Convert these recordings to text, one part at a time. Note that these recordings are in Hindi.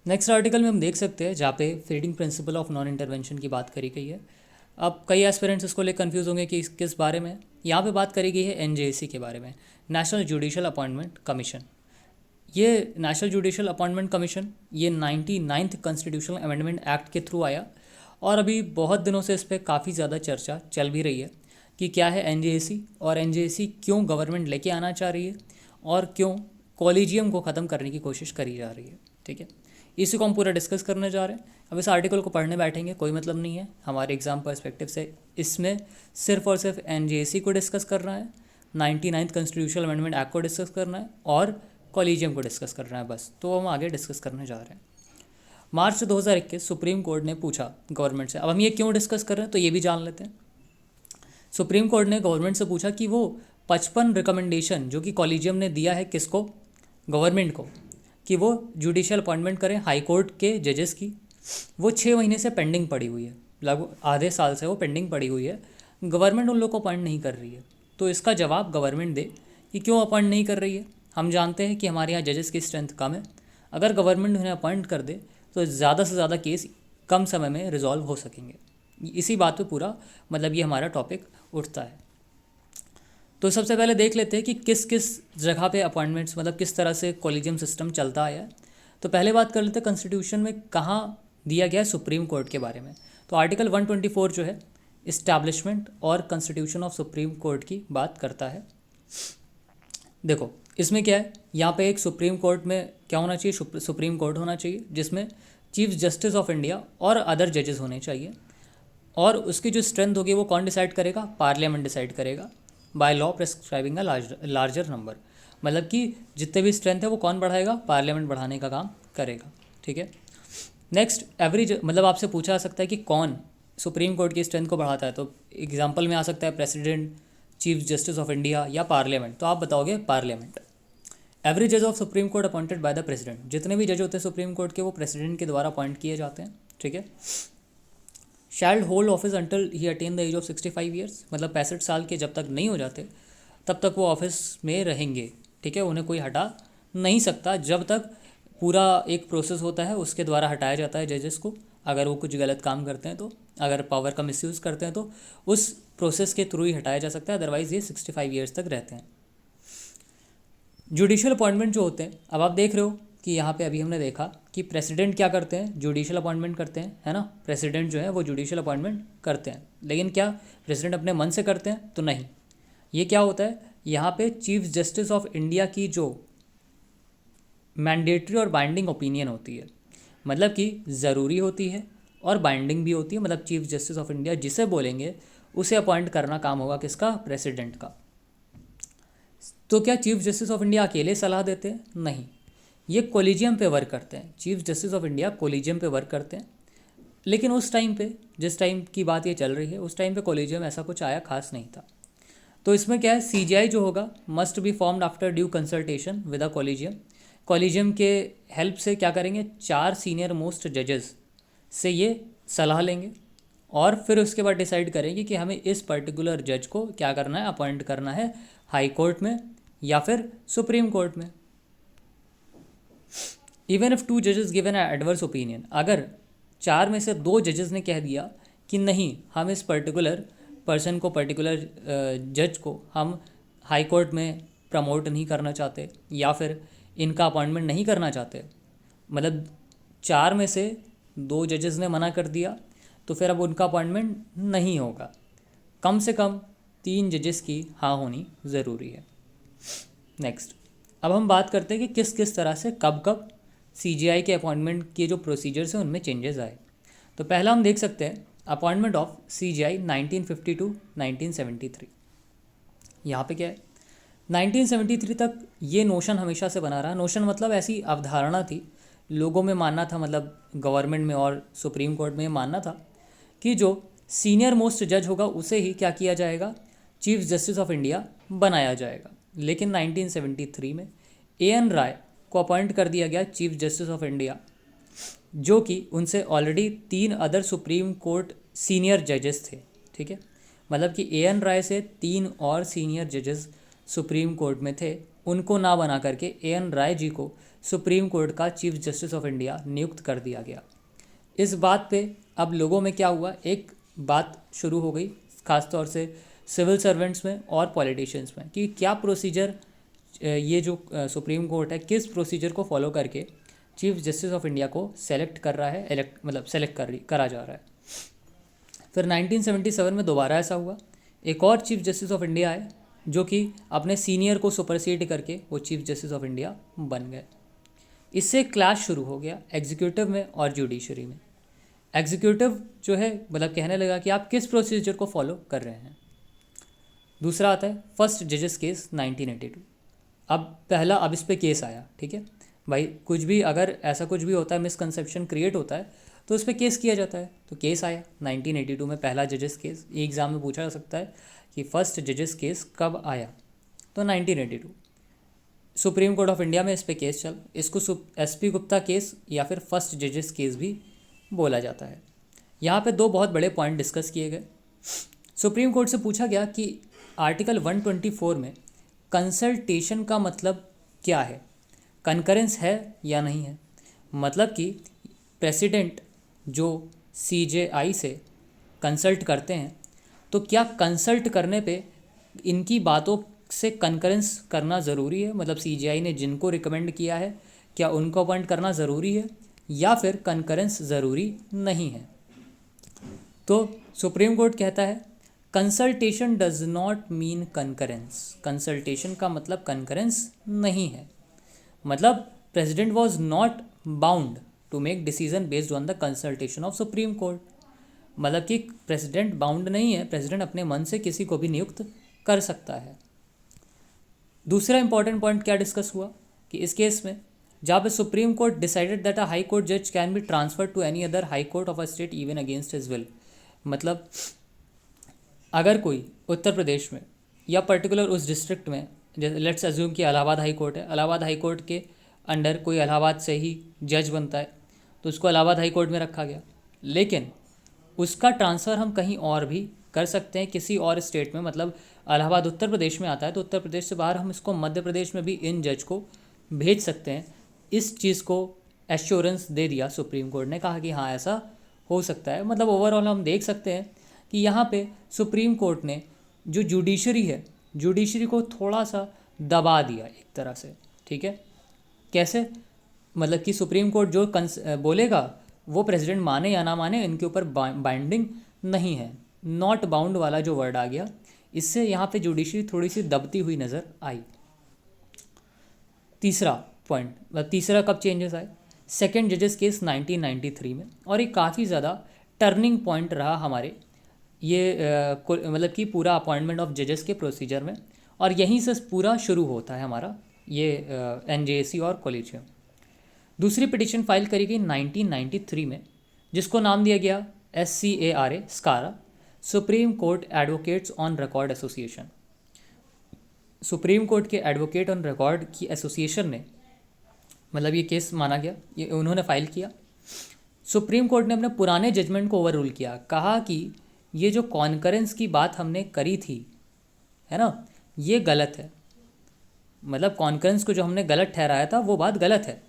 नेक्स्ट आर्टिकल में हम देख सकते हैं जहाँ पे feeding principle of non intervention की बात करी गई है। अब कई एस्पिरेंट्स इसको लेकर कंफ्यूज होंगे कि किस बारे में। यहाँ पे बात करी गई है एनजेएसी के बारे में, नेशनल जुडिशल अपॉइंटमेंट कमीशन। ये नेशनल जुडिशल अपॉइंटमेंट कमीशन ये 99th कॉन्स्टिट्यूशनल अमेंडमेंट एक्ट के थ्रू आया और अभी बहुत दिनों से इस पर काफ़ी ज़्यादा चर्चा चल भी रही है कि क्या है एनजेएसी और एनजेएसी क्यों गवर्नमेंट लेके आना चाह रही है और क्यों कॉलेजियम को ख़त्म करने की कोशिश करी जा रही है। ठीक है, इसी को हम पूरा डिस्कस करने जा रहे हैं। अब इस आर्टिकल को पढ़ने बैठेंगे कोई मतलब नहीं है हमारे एग्जाम पर्सपेक्टिव से। इसमें सिर्फ और सिर्फ एनजेएसी को डिस्कस करना है, 99th कॉन्स्टिट्यूशनल अमेंडमेंट एक्ट को डिस्कस करना है और कॉलेजियम को डिस्कस करना है बस। तो हम आगे डिस्कस करने जा रहे हैं। मार्च 2021 सुप्रीम कोर्ट ने पूछा गवर्नमेंट से, अब हम ये क्यों डिस्कस कर रहे हैं तो ये भी जान लेते हैं। सुप्रीम कोर्ट ने गवर्नमेंट से पूछा कि वो 55 रिकमेंडेशन जो कि कॉलेजियम ने दिया है किसको, गवर्नमेंट को, कि वो जुडिशियल अपॉइंटमेंट करें हाई कोर्ट के जजेस की, वो 6 महीने से पेंडिंग पड़ी हुई है, लगभग आधे साल से वो पेंडिंग पड़ी हुई है। गवर्नमेंट उन लोग को अपॉइंट नहीं कर रही है। तो इसका जवाब गवर्नमेंट दे कि क्यों अपॉइंट नहीं कर रही है। हम जानते हैं कि हमारे यहाँ जजेस की स्ट्रेंथ कम है। अगर गवर्नमेंट उन्हें अपॉइंट कर दे तो ज़्यादा से ज़्यादा केस कम समय में रिजॉल्व हो सकेंगे। इसी बात पे पूरा मतलब ये हमारा टॉपिक उठता है। तो सबसे पहले देख लेते हैं कि किस किस जगह पे अपॉइंटमेंट्स मतलब किस तरह से कॉलेजियम सिस्टम चलता आया है। तो पहले बात कर लेते हैं कॉन्स्टिट्यूशन में कहाँ दिया गया है सुप्रीम कोर्ट के बारे में। तो आर्टिकल 124 जो है इस्टेब्लिशमेंट और कॉन्स्टिट्यूशन ऑफ सुप्रीम कोर्ट की बात करता है। देखो इसमें क्या है, यहाँ पे एक सुप्रीम कोर्ट में क्या होना चाहिए, सुप्रीम कोर्ट होना चाहिए जिसमें चीफ जस्टिस ऑफ इंडिया और अदर जजेस होने चाहिए। और उसकी जो स्ट्रेंथ होगी वो कौन डिसाइड करेगा, पार्लियामेंट डिसाइड करेगा by law prescribing a larger number. मतलब कि जितने भी स्ट्रेंथ है वो कौन बढ़ाएगा, पार्लियामेंट बढ़ाने का काम करेगा। ठीक है, नेक्स्ट एवरेज मतलब आपसे पूछा जा सकता है कि कौन सुप्रीम कोर्ट की स्ट्रेंथ को बढ़ाता है। तो एग्जाम्पल में आ सकता है president, chief justice of India या पार्लियामेंट। तो आप बताओगे पार्लियामेंट। एवरी जज of Supreme court appointed by the president, जितने भी जज होते हैं सुप्रीम कोर्ट के वो प्रेसिडेंट के द्वारा अपॉइंट किए जाते हैं। ठीक है, shall hold office until he attain the age of 65 years, मतलब 65 साल के जब तक नहीं हो जाते तब तक वो ऑफिस में रहेंगे। ठीक है, उन्हें कोई हटा नहीं सकता जब तक पूरा एक प्रोसेस होता है उसके द्वारा हटाया जाता है जजेस को। अगर वो कुछ गलत काम करते हैं तो, अगर पावर का मिसयूज़ करते हैं तो उस प्रोसेस के थ्रू ही हटाया जा सकता है, अदरवाइज़ ये 65 ईयर्स तक रहते हैं। जुडिशियल अपॉइंटमेंट जो होते हैं, अब आप देख रहे हो कि यहाँ पे अभी हमने देखा कि प्रेसिडेंट क्या करते हैं, जुडिशियल अपॉइंटमेंट करते हैं, है ना। प्रेसिडेंट जो है वो जुडिशियल अपॉइंटमेंट करते हैं, लेकिन क्या प्रेसिडेंट अपने मन से करते हैं तो नहीं। ये क्या होता है, यहाँ पे चीफ जस्टिस ऑफ इंडिया की जो मैंडेटरी और बाइंडिंग ओपिनियन होती है, मतलब कि ज़रूरी होती है और बाइंडिंग भी होती है। मतलब चीफ जस्टिस ऑफ इंडिया जिसे बोलेंगे उसे अपॉइंट करना काम होगा किसका, प्रेसिडेंट का। तो क्या चीफ जस्टिस ऑफ इंडिया अकेले सलाह देते हैं, नहीं, ये कोलिजियम पे वर्क करते हैं। Chief justice of India collegium पे वर्क करते हैं। लेकिन उस टाइम पे, जिस टाइम की बात ये चल रही है, उस टाइम पे कोलिजियम ऐसा कुछ आया खास नहीं था। तो इसमें क्या है, सीजीआई जो होगा must be formed after due consultation with a collegium. Collegium के हेल्प से क्या करेंगे, 4 सीनियर मोस्ट जजेस से ये सलाह लेंगे और फिर उसके बाद डिसाइड करेंगे कि हमें इस पर्टिकुलर जज को क्या करना है, अपॉइंट करना है हाई कोर्ट में या फिर सुप्रीम कोर्ट में। इवन इफ 2 जजेस गिवन एडवर्स ओपिनियन, अगर 4 में से 2 जजेस ने कह दिया कि नहीं हम इस पर्टिकुलर पर्सन को, पर्टिकुलर जज को हम हाई कोर्ट में प्रमोट नहीं करना चाहते या फिर इनका अपॉइंटमेंट नहीं करना चाहते, मतलब 4 में से 2 जजेस ने मना कर दिया, तो फिर अब उनका अपॉइंटमेंट नहीं होगा। कम से कम 3 जजेस की हाँ होनी ज़रूरी है। नेक्स्ट, अब हम बात करते हैं कि किस किस तरह से कब कब सीजीआई के अपॉइंटमेंट के जो प्रोसीजर्स हैं उनमें चेंजेस आए। तो पहला हम देख सकते हैं अपॉइंटमेंट ऑफ सीजीआई 1952-1973। यहाँ पे क्या है, 1973 तक ये नोशन हमेशा से बना रहा। नोशन मतलब ऐसी अवधारणा थी, लोगों में मानना था, मतलब गवर्नमेंट में और सुप्रीम कोर्ट में मानना था कि जो सीनियर मोस्ट जज होगा उसे ही क्या किया जाएगा, चीफ जस्टिस ऑफ इंडिया बनाया जाएगा। लेकिन 1973 में एएन राय को अपॉइंट कर दिया गया चीफ जस्टिस ऑफ इंडिया, जो कि उनसे already 3 other supreme court senior जजेस थे। ठीक है, मतलब कि एएन राय से 3 और सीनियर जजेस सुप्रीम कोर्ट में थे, उनको ना बना करके एएन राय जी को सुप्रीम कोर्ट का चीफ जस्टिस ऑफ इंडिया नियुक्त कर दिया गया। इस बात पे अब लोगों में क्या हुआ, एक बात शुरू हो गई खासतौर से सिविल सर्वेंट्स में और पॉलिटिशियंस में कि क्या प्रोसीजर ये जो सुप्रीम कोर्ट है किस प्रोसीजर को फॉलो करके चीफ जस्टिस ऑफ इंडिया को सेलेक्ट कर रहा है, सेलेक्ट करा जा रहा है। फिर 1977 में दोबारा ऐसा हुआ, एक और चीफ जस्टिस ऑफ इंडिया आए जो कि अपने सीनियर को सुपरसीड करके वो चीफ जस्टिस ऑफ इंडिया बन गए। इससे क्लैश शुरू हो गया एग्जीक्यूटिव में और जुडिशरी में। एग्जीक्यूटिव जो है कहने लगा कि आप किस प्रोसीजर को फॉलो कर रहे हैं। दूसरा आता है फर्स्ट जजेस केस 1982। अब इस पे केस आया, ठीक है भाई, कुछ भी अगर ऐसा कुछ भी होता है, मिसकंसेप्शन क्रिएट होता है तो उस पर केस किया जाता है। तो केस आया 1982 में, पहला जजेस केस। एग्ज़ाम में पूछा जा सकता है कि फर्स्ट जजेस केस कब आया, तो 1982 सुप्रीम कोर्ट ऑफ इंडिया में इस पे केस चल। इसको SP गुप्ता केस या फिर फर्स्ट जजेस केस भी बोला जाता है। यहाँ पे दो बहुत बड़े पॉइंट डिस्कस किए गए। सुप्रीम कोर्ट से पूछा गया कि आर्टिकल 124 में कंसल्टेशन का मतलब क्या है, कंकरेंस है या नहीं है। मतलब कि प्रेसिडेंट जो CJI से कंसल्ट करते हैं तो क्या कंसल्ट करने पे इनकी बातों से कंकरेंस करना ज़रूरी है, मतलब CJI ने जिनको रिकमेंड किया है क्या उनको अपॉइंट करना ज़रूरी है या फिर कंकरेंस ज़रूरी नहीं है। तो सुप्रीम कोर्ट कहता है consultation does not mean concurrence, consultation का मतलब कंकरेंस नहीं है। मतलब president was not bound to make decision based on the consultation of Supreme Court. मतलब कि प्रेसिडेंट बाउंड नहीं है, प्रेसिडेंट अपने मन से किसी को भी नियुक्त कर सकता है। दूसरा इंपॉर्टेंट पॉइंट क्या डिस्कस हुआ कि इस केस में जहाँ पे supreme court decided that a high court जज can be transferred to any other high court of a state even against his will. मतलब अगर कोई उत्तर प्रदेश में या पर्टिकुलर उस डिस्ट्रिक्ट में, जैसे लेट्स अज्यूम कि इलाहाबाद हाई कोर्ट है, इलाहाबाद हाई कोर्ट के अंडर कोई इलाहाबाद से ही जज बनता है तो उसको इलाहाबाद हाई कोर्ट में रखा गया, लेकिन उसका ट्रांसफ़र हम कहीं और भी कर सकते हैं किसी और स्टेट में। मतलब इलाहाबाद उत्तर प्रदेश में आता है तो उत्तर प्रदेश से बाहर हम इसको मध्य प्रदेश में भी इन जज को भेज सकते हैं। इस चीज़ को एश्योरेंस दे दिया सुप्रीम कोर्ट ने, कहा कि हाँ ऐसा हो सकता है। मतलब ओवरऑल हम देख सकते हैं कि यहाँ पे सुप्रीम कोर्ट ने जो जुडिशरी है, जुडिशरी को थोड़ा सा दबा दिया एक तरह से, ठीक है। कैसे, मतलब कि सुप्रीम कोर्ट जो बोलेगा वो प्रेसिडेंट माने या ना माने इनके ऊपर बाइंडिंग नहीं है। नॉट बाउंड वाला जो वर्ड आ गया, इससे यहाँ पे जुडिशरी थोड़ी सी दबती हुई नज़र आई। तीसरा पॉइंट, मतलब तीसरा कब चेंजेस आए, सेकेंड जजेस केस 1993 में। और ये काफ़ी ज़्यादा टर्निंग पॉइंट रहा हमारे ये मतलब कि पूरा अपॉइंटमेंट ऑफ जजेस के प्रोसीजर में, और यहीं से पूरा शुरू होता है हमारा ये NJAC और कॉलेजियम। दूसरी पिटीशन फाइल करी गई 1993 में जिसको नाम दिया गया SCARA, SCARA, supreme court advocates on record association. Supreme court के एडवोकेट ऑन रिकॉर्ड की एसोसिएशन ने, मतलब ये केस माना गया, ये उन्होंने फाइल किया। सुप्रीम कोर्ट ने अपने पुराने जजमेंट को ओवर रूल किया, कहा कि ये जो कॉन्करेंस की बात हमने करी थी, है ना, ये गलत है। मतलब कॉन्करेंस को जो हमने गलत ठहराया था वो बात गलत है।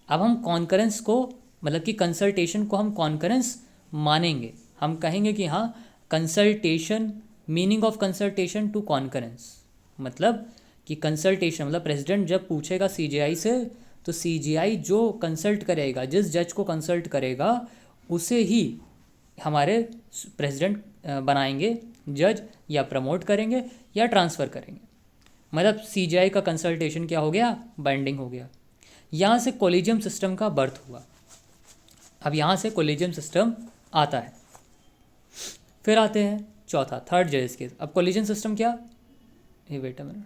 अब हम कॉन्करेंस को, मतलब कि कंसल्टेशन को हम कॉन्करेंस मानेंगे। हम कहेंगे कि हाँ consultation, meaning of consultation to concurrence, मतलब कि कंसल्टेशन मतलब प्रेसिडेंट जब पूछेगा CJI से तो CJI जो कंसल्ट करेगा, जिस जज को कंसल्ट करेगा उसे ही हमारे प्रेसिडेंट बनाएंगे जज, या प्रमोट करेंगे या ट्रांसफ़र करेंगे। मतलब CJI का कंसल्टेशन क्या हो गया, बाइंडिंग हो गया। यहाँ से कॉलेजियम सिस्टम का बर्थ हुआ। अब यहाँ से कॉलेजियम सिस्टम आता है। फिर आते हैं चौथा, थर्ड जजेस केस। अब कॉलेजियम सिस्टम क्या, ये वेट अ मिनट,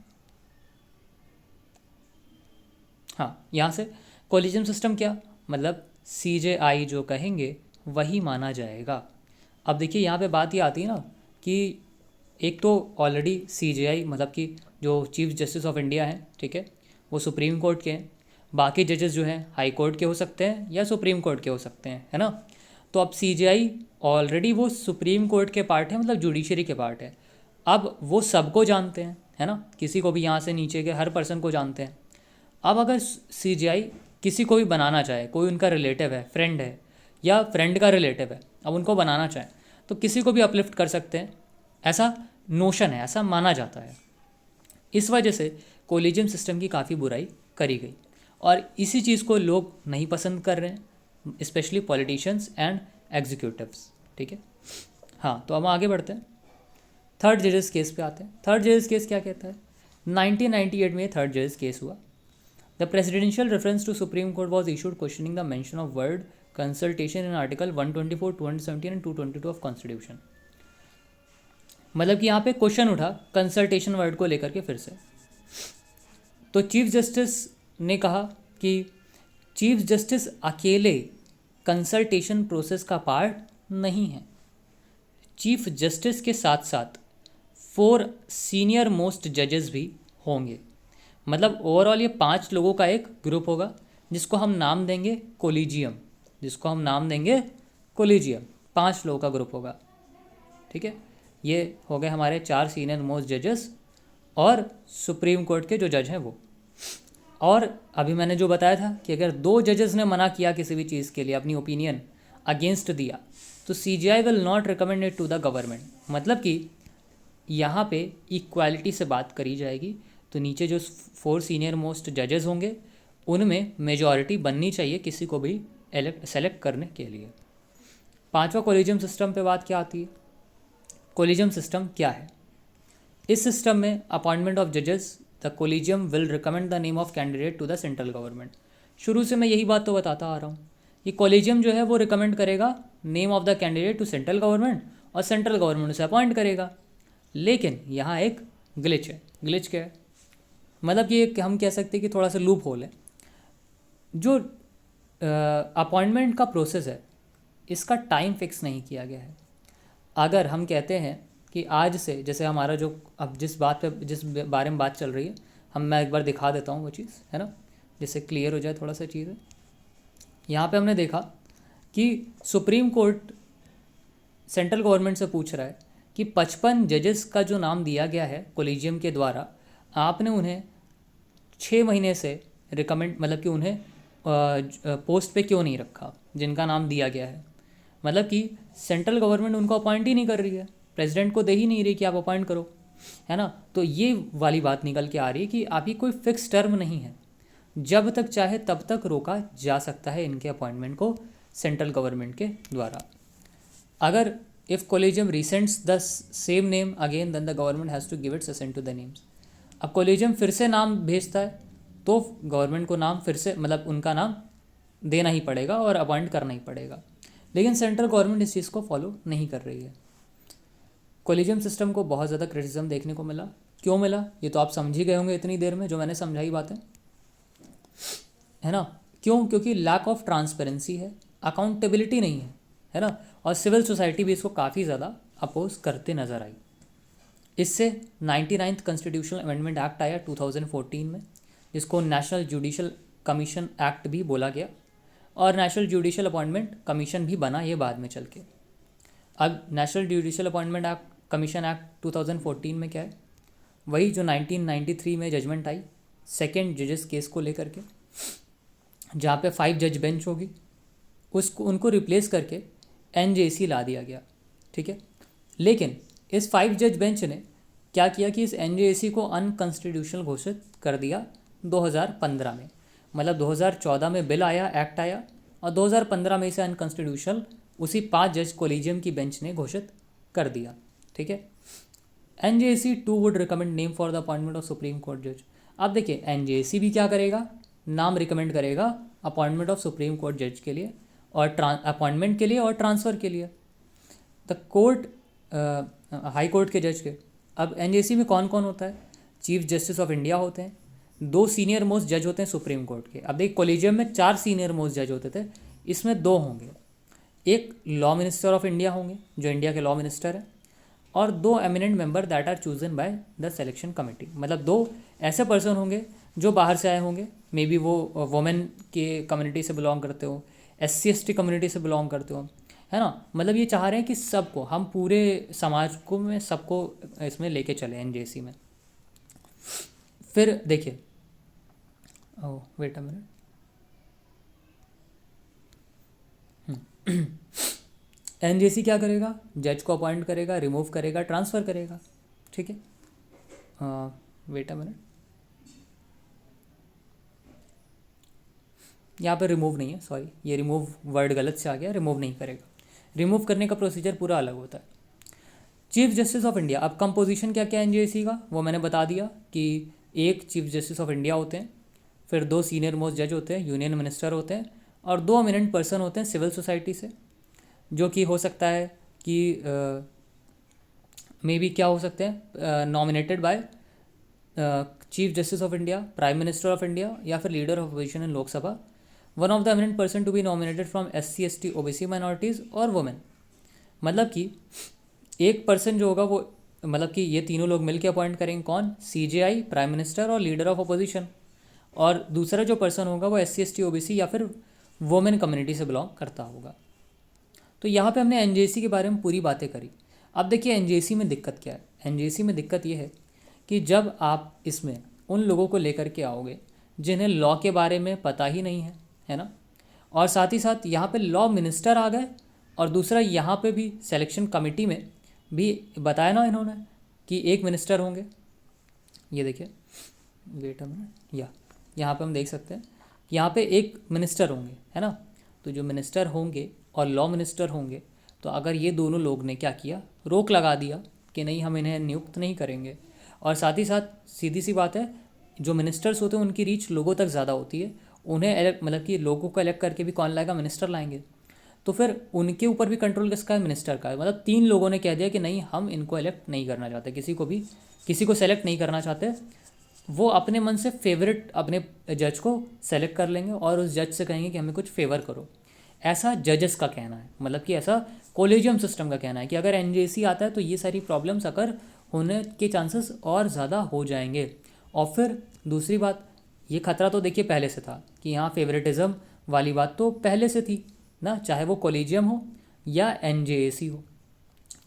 हाँ, यहाँ से कॉलेजियम सिस्टम क्या, मतलब CJI जो कहेंगे वही माना जाएगा। अब देखिए यहाँ पे बात ये आती है ना कि एक तो ऑलरेडी CJI मतलब कि जो चीफ जस्टिस ऑफ इंडिया हैं, ठीक है, वो सुप्रीम कोर्ट के हैं। बाकी जजेस जो हैं हाई कोर्ट के हो सकते हैं या सुप्रीम कोर्ट के हो सकते हैं, है ना। तो अब CJI ऑलरेडी वो सुप्रीम कोर्ट के पार्ट है, मतलब जुडिशरी के पार्ट है। अब वो सबको जानते हैं, है ना, किसी को भी यहाँ से नीचे के हर पर्सन को जानते हैं। अब अगर सीजीआई किसी को भी बनाना चाहे, कोई उनका रिलेटिव है, फ्रेंड है या फ्रेंड का रिलेटिव है, अब उनको बनाना चाहे तो किसी को भी अपलिफ्ट कर सकते हैं, ऐसा नोशन है, ऐसा माना जाता है। इस वजह से कोलिजियम सिस्टम की काफ़ी बुराई करी गई और इसी चीज़ को लोग नहीं पसंद कर रहे हैं, स्पेशली पॉलिटिशियंस एंड एग्जीक्यूटिव्स। ठीक है, हाँ, तो अब आगे बढ़ते हैं, थर्ड जजेस केस पे आते हैं। थर्ड जजेस केस क्या कहता है? 1998 में थर्ड जजेस केस हुआ। The presidential reference to Supreme Court was issued questioning the mention of word consultation in article 124, 217 and 222 of constitution. मतलब कि यहाँ पे क्वेश्चन उठा कंसल्टेशन वर्ड को लेकर के फिर से। तो चीफ जस्टिस ने कहा कि चीफ जस्टिस अकेले कंसल्टेशन प्रोसेस का पार्ट नहीं है, चीफ जस्टिस के साथ साथ 4 सीनियर मोस्ट जजेस भी होंगे। मतलब ओवरऑल ये 5 लोगों का एक ग्रुप होगा जिसको हम नाम देंगे कोलिजियम, जिसको हम नाम देंगे कोलिजियम। 5 लोगों का ग्रुप होगा। ठीक है, ये हो गए हमारे 4 सीनियर मोस्ट जजेस और सुप्रीम कोर्ट के जो जज हैं वो। और अभी मैंने जो बताया था कि अगर 2 जजेस ने मना किया किसी भी चीज़ के लिए, अपनी ओपिनियन अगेंस्ट दिया, तो CJI will not recommend it to the government. मतलब कि यहाँ पे इक्वालिटी से बात करी जाएगी। तो नीचे जो 4 सीनियर मोस्ट जजेस होंगे उनमें मेजॉरिटी बननी चाहिए किसी को भी सेलेक्ट करने के लिए। 5वां कोलिजियम सिस्टम पे बात क्या आती है? कोलिजियम सिस्टम क्या है? इस सिस्टम में अपॉइंटमेंट ऑफ जजेस, the collegium will recommend the name of candidate to the central government. शुरू से मैं यही बात तो बताता आ रहा हूँ कि कोलिजियम जो है वो रिकमेंड करेगा name of the candidate to central government और सेंट्रल गवर्नमेंट उसे अपॉइंट करेगा। लेकिन यहाँ एक ग्लिच है। ग्लिच क्या है? मतलब कि हम कह सकते हैं कि थोड़ा सा लूप होल है। जो अपॉइंटमेंट का प्रोसेस है इसका टाइम फिक्स नहीं किया गया है। अगर हम कहते हैं कि आज से, जैसे हमारा जो अब जिस बारे में बात चल रही है, मैं एक बार दिखा देता हूँ वो चीज़, है ना, जिससे क्लियर हो जाए थोड़ा सा चीज़ें। यहाँ पे हमने देखा कि सुप्रीम कोर्ट सेंट्रल गवर्नमेंट से पूछ रहा है कि 55 जजेस का जो नाम दिया गया है कोलिजियम के द्वारा, आपने उन्हें 6 महीने से रिकमेंड, मतलब कि उन्हें पोस्ट पे क्यों नहीं रखा जिनका नाम दिया गया है। मतलब कि सेंट्रल गवर्नमेंट उनको अपॉइंट ही नहीं कर रही है, प्रेसिडेंट को दे ही नहीं रही कि आप अपॉइंट करो, है ना। तो ये वाली बात निकल के आ रही है कि अभी कोई फिक्स टर्म नहीं है, जब तक चाहे तब तक रोका जा सकता है इनके अपॉइंटमेंट को सेंट्रल गवर्नमेंट के द्वारा। अगर if collegium resends the same name again then the government has to give its assent to the names. अब कोलिजियम फिर से नाम भेजता है तो गवर्नमेंट को नाम फिर से, मतलब उनका नाम देना ही पड़ेगा और अपॉइंट करना ही पड़ेगा। लेकिन सेंट्रल गवर्नमेंट इस चीज़ को फॉलो नहीं कर रही है। कोलिजियम सिस्टम को बहुत ज़्यादा क्रिटिसिज्म देखने को मिला। क्यों मिला ये तो आप समझ ही गए होंगे इतनी देर में जो मैंने समझाई बातें, है ना। क्यों? क्योंकि लैक ऑफ ट्रांसपेरेंसी है, अकाउंटेबिलिटी नहीं है ना। और सिविल सोसाइटी भी इसको काफ़ी ज़्यादा अपोज करते नज़र आई। इससे 99th कॉन्स्टिट्यूशनल अमेंडमेंट एक्ट आया 2014 में, जिसको नेशनल जुडिशल कमीशन एक्ट भी बोला गया, और नेशनल जुडिशल अपॉइंटमेंट कमीशन भी बना ये बाद में चल के। अब national judicial appointment act commission act 2014 में क्या है? वही जो 1993 में जजमेंट आई सेकेंड जजेस केस को लेकर के, जहाँ पे 5 जज बेंच होगी, उनको रिप्लेस करके एनजेसी ला दिया गया। ठीक है, लेकिन इस 5 जज बेंच ने क्या किया कि इस एनजेसी को अनकॉन्स्टिट्यूशनल घोषित कर दिया 2015 में। मतलब 2014 में बिल आया, एक्ट आया, और 2015 में इसे अनकॉन्स्टिट्यूशनल उसी 5 जज कोलिजियम की बेंच ने घोषित कर दिया। ठीक है, NJC 2 would recommend name for the appointment of Supreme court जज। अब देखिए एनजेसी भी क्या करेगा, नाम रिकमेंड करेगा अपॉइंटमेंट ऑफ सुप्रीम कोर्ट जज के लिए और अपॉइंटमेंट के लिए और ट्रांसफ़र के लिए द कोर्ट, हाई कोर्ट के जज के। अब एनजेसी में कौन कौन होता है? चीफ जस्टिस ऑफ इंडिया होते हैं, 2 सीनियर मोस्ट जज होते हैं सुप्रीम कोर्ट के। अब देखिए कोलिजियम में 4 सीनियर मोस्ट जज होते थे, इसमें 2 होंगे, एक लॉ मिनिस्टर ऑफ इंडिया होंगे जो इंडिया के लॉ मिनिस्टर हैं, और 2 eminent member that are chosen by the selection committee. मतलब 2 ऐसे पर्सन होंगे जो बाहर से आए होंगे, मे बी वो वुमेन के कम्युनिटी से बिलोंग करते हो, SC/ST कम्युनिटी से बिलोंग करते हो, है ना। मतलब ये चाह रहे हैं कि सबको, हम पूरे समाज को में सबको इसमें लेके चले एनजेसी में। फिर देखिए oh wait a minute, NJC क्या करेगा, जज को अपॉइंट करेगा, रिमूव करेगा, ट्रांसफ़र करेगा, ठीक है। वेट अ मिनट, यहाँ पे रिमूव नहीं है, सॉरी, ये रिमूव वर्ड गलत से आ गया, रिमूव नहीं करेगा। रिमूव करने का प्रोसीजर पूरा अलग होता है। चीफ जस्टिस ऑफ इंडिया, अब कंपोजिशन क्या क्या है एनजेसी का वो मैंने बता दिया कि एक चीफ जस्टिस ऑफ इंडिया होते हैं, फिर 2 सीनियर मोस्ट जज होते हैं, यूनियन मिनिस्टर होते हैं, और 2 एमिनेंट पर्सन होते हैं सिविल सोसाइटी से, जो कि हो सकता है कि मे बी क्या हो सकते हैं, nominated by chief justice of India, prime minister of India, या फिर leader of opposition in Lok Sabha. One of the eminent person to be nominated from SC ST OBC minorities और वुमेन। मतलब कि एक पर्सन जो होगा वो, मतलब कि ये तीनों लोग मिलकर अपॉइंट करेंगे, कौन, CJI, प्राइम मिनिस्टर और लीडर ऑफ अपोजिशन, और दूसरा जो पर्सन होगा वो SC ST OBC या फिर वुमेन कम्युनिटी से बिलोंग करता होगा। तो यहाँ पे हमने एनजेसी के बारे में पूरी बातें करी। अब देखिए एनजेसी में दिक्कत क्या है। एनजेसी में दिक्कत ये है कि जब आप इसमें उन लोगों को लेकर के आओगे जिन्हें लॉ के बारे में पता ही नहीं है ना, और साथ ही साथ यहाँ पे लॉ मिनिस्टर आ गए, और दूसरा यहाँ पे भी सिलेक्शन कमेटी में भी बताया ना इन्होंने कि एक मिनिस्टर होंगे। ये देखिए, वेट अ मिनट, यहाँ पे हम देख सकते हैं कि यहाँ पे एक मिनिस्टर होंगे, है ना। तो जो मिनिस्टर होंगे और लॉ मिनिस्टर होंगे, तो अगर ये दोनों लोग ने क्या किया, रोक लगा दिया कि नहीं हम इन्हें नियुक्त नहीं करेंगे, और साथ ही साथ सीधी सी बात है, जो मिनिस्टर्स होते हैं उनकी रीच लोगों तक ज़्यादा होती है, उन्हें मतलब कि लोगों को इलेक्ट करके भी कौन लाएगा, मिनिस्टर लाएंगे। तो फिर उनके ऊपर भी कंट्रोल किसका है, मिनिस्टर का है। मतलब 3 लोगों ने कह दिया कि नहीं हम इनको इलेक्ट नहीं करना चाहते, किसी को सेलेक्ट नहीं करना चाहते, वो अपने मन से फेवरेट अपने जज को सेलेक्ट कर लेंगे और उस जज से कहेंगे कि हमें कुछ फेवर करो। ऐसा जजेस का कहना है, मतलब कि ऐसा कोलेजियम सिस्टम का कहना है कि अगर एनजेसी आता है तो ये सारी प्रॉब्लम्स अगर होने के चांसेस और ज़्यादा हो जाएंगे। और फिर दूसरी बात, ये खतरा तो देखिए पहले से था कि यहाँ फेवरेटिज्म वाली बात तो पहले से थी ना, चाहे वो कोलेजियम हो या एनजेसी हो।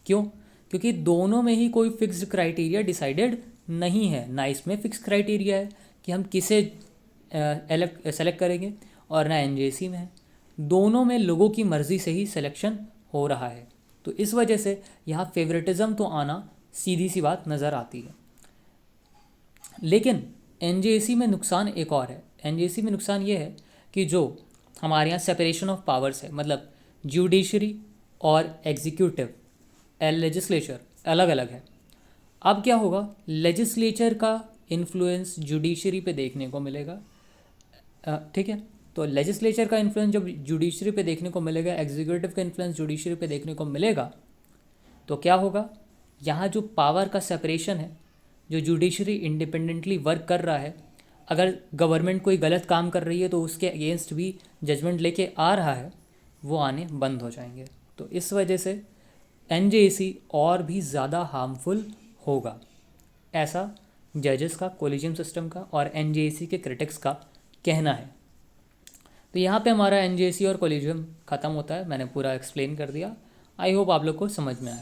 क्यों? क्योंकि दोनों में ही कोई फिक्स्ड क्राइटेरिया डिसाइडेड नहीं है ना, इसमें फिक्स क्राइटेरिया है कि हम किसे सेलेक्ट करेंगे, और ना एनजेसी में है। दोनों में लोगों की मर्ज़ी से ही सिलेक्शन हो रहा है। तो इस वजह से यहाँ फेवरेटिज्म तो आना सीधी सी बात नज़र आती है। लेकिन एनजेसी में नुकसान एक और है। एनजेसी में नुकसान ये है कि जो हमारे यहाँ सेपरेशन ऑफ पावर्स है, मतलब जुडिशरी और एग्जीक्यूटिव लेजिस्लेचर अलग अलग है। अब क्या होगा, लेजिस्लेचर का इन्फ्लुएंस जुडिशरी पे देखने को मिलेगा, ठीक है। तो लेजिस्लेचर का इन्फ्लुएंस जब जुडिशरी पे देखने को मिलेगा, एग्जीक्यूटिव का इन्फ्लुएंस जुडिशरी पे देखने को मिलेगा, तो क्या होगा, यहाँ जो पावर का सेपरेशन है, जो जुडिशरी इंडिपेंडेंटली वर्क कर रहा है, अगर गवर्नमेंट कोई गलत काम कर रही है तो उसके अगेंस्ट भी जजमेंट लेके आ रहा है, वो आने बंद हो जाएंगे। तो इस वजह से एनजेसी और भी ज़्यादा हार्मफुल होगा, ऐसा जजेस का, कोलिजियम सिस्टम का और एनजेसी के क्रिटिक्स का कहना है। तो यहाँ पे हमारा एनजेसी और कोलिजियम ख़त्म होता है। मैंने पूरा एक्सप्लेन कर दिया। आई होप आप लोग को समझ में आया।